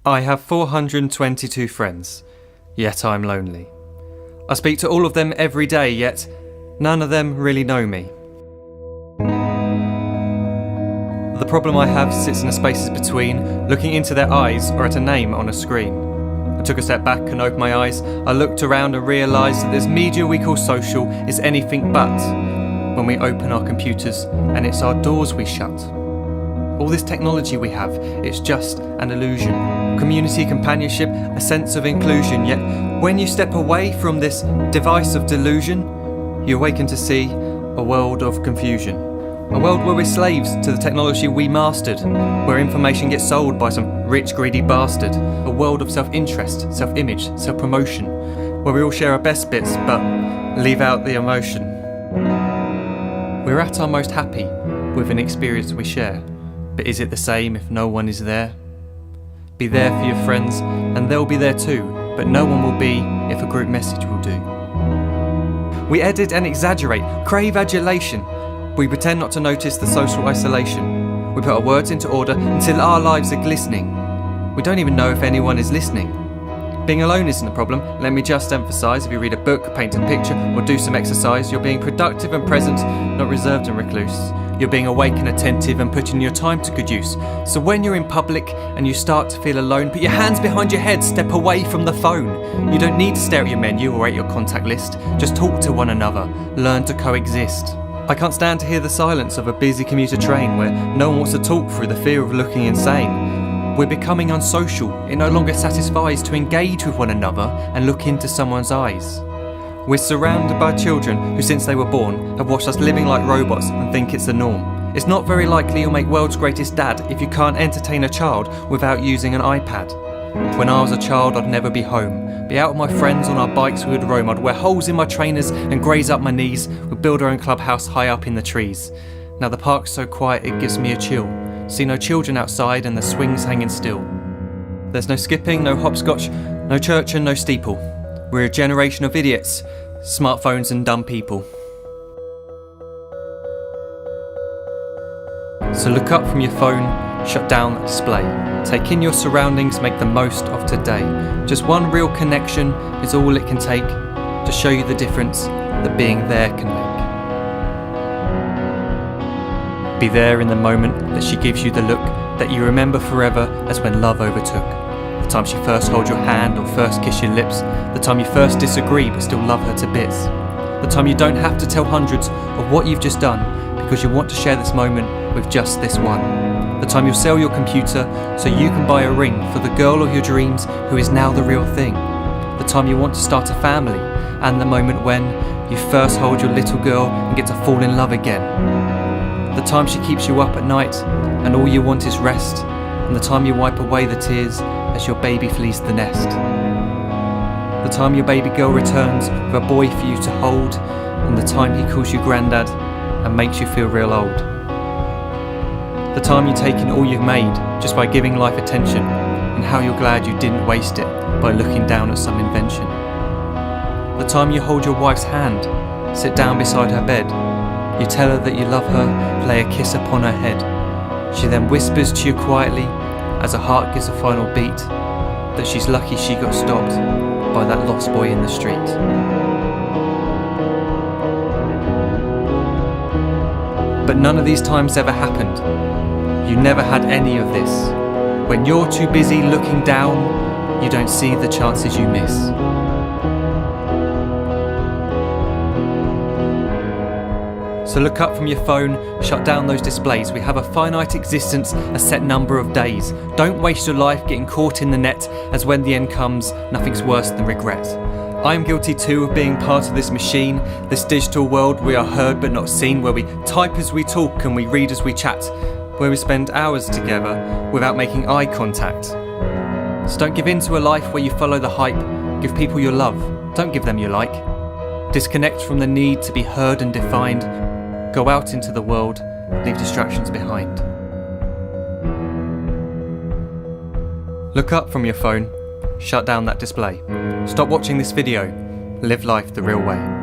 I have 422 friends, yet I'm lonely. I speak to all of them every day, yet none of them really know me. The problem I have sits in the spaces between looking into their eyes or at a name on a screen. I took a step back and opened my eyes. I looked around and realised that this media we call social is anything but when we open our computers and it's our doors we shut. All this technology we have, it's just an illusion. Community, companionship, a sense of inclusion. Yet when you step away from this device of delusion, you awaken to see a world of confusion. A world where we're slaves to the technology we mastered, where information gets sold by some rich, greedy bastard. A world of self-interest, self-image, self-promotion, where we all share our best bits but leave out the emotion. We're at our most happy with an experience we share. But is it the same if no one is there? Be there for your friends, and they'll be there too, but no one will be if a group message will do. We edit and exaggerate, crave adulation. We pretend not to notice the social isolation. We put our words into order until our lives are glistening. We don't even know if anyone is listening. Being alone isn't a problem. Let me just emphasise, if you read a book, paint a picture, or do some exercise, you're being productive and present, not reserved and recluse. You're being awake and attentive and putting your time to good use. So when you're in public and you start to feel alone, put your hands behind your head, step away from the phone. You don't need to stare at your menu or at your contact list. Just talk to one another. Learn to coexist. I can't stand to hear the silence of a busy commuter train where no one wants to talk through the fear of looking insane. We're becoming unsocial. It no longer satisfies to engage with one another and look into someone's eyes. We're surrounded by children who, since they were born, have watched us living like robots and think it's the norm. It's not very likely you'll make world's greatest dad if you can't entertain a child without using an iPad. When I was a child, I'd never be home. Be out with my friends on our bikes, we would roam. I'd wear holes in my trainers and graze up my knees. We'd build our own clubhouse high up in the trees. Now the park's so quiet it gives me a chill. See no children outside and the swings hanging still. There's no skipping, no hopscotch, no church and no steeple. We're a generation of idiots, smartphones and dumb people. So look up from your phone, shut down the display. Take in your surroundings, make the most of today. Just one real connection is all it can take to show you the difference that being there can make. Be there in the moment that she gives you the look that you remember forever as when love overtook. The time she first holds your hand or first kiss your lips. The time you first disagree but still love her to bits. The time you don't have to tell hundreds of what you've just done because you want to share this moment with just this one. The time you'll sell your computer so you can buy a ring for the girl of your dreams who is now the real thing. The time you want to start a family, and the moment when you first hold your little girl and get to fall in love again. The time she keeps you up at night and all you want is rest, and the time you wipe away the tears as your baby flees the nest. The time your baby girl returns with a boy for you to hold, and the time he calls you granddad and makes you feel real old. The time you take in all you've made just by giving life attention, and how you're glad you didn't waste it by looking down at some invention. The time you hold your wife's hand, sit down beside her bed, you tell her that you love her, lay a kiss upon her head. She then whispers to you quietly as her heart gives a final beat that she's lucky she got stopped by that lost boy in the street. But none of these times ever happened. You never had any of this. When you're too busy looking down, you don't see the chances you miss. So look up from your phone, shut down those displays. We have a finite existence, a set number of days. Don't waste your life getting caught in the net, as when the end comes, nothing's worse than regret. I am guilty too of being part of this machine, this digital world we are heard but not seen, where we type as we talk and we read as we chat, where we spend hours together without making eye contact. So don't give in to a life where you follow the hype. Give people your love, don't give them your like. Disconnect from the need to be heard and defined. Go out into the world, leave distractions behind. Look up from your phone, shut down that display. Stop watching this video, live life the real way.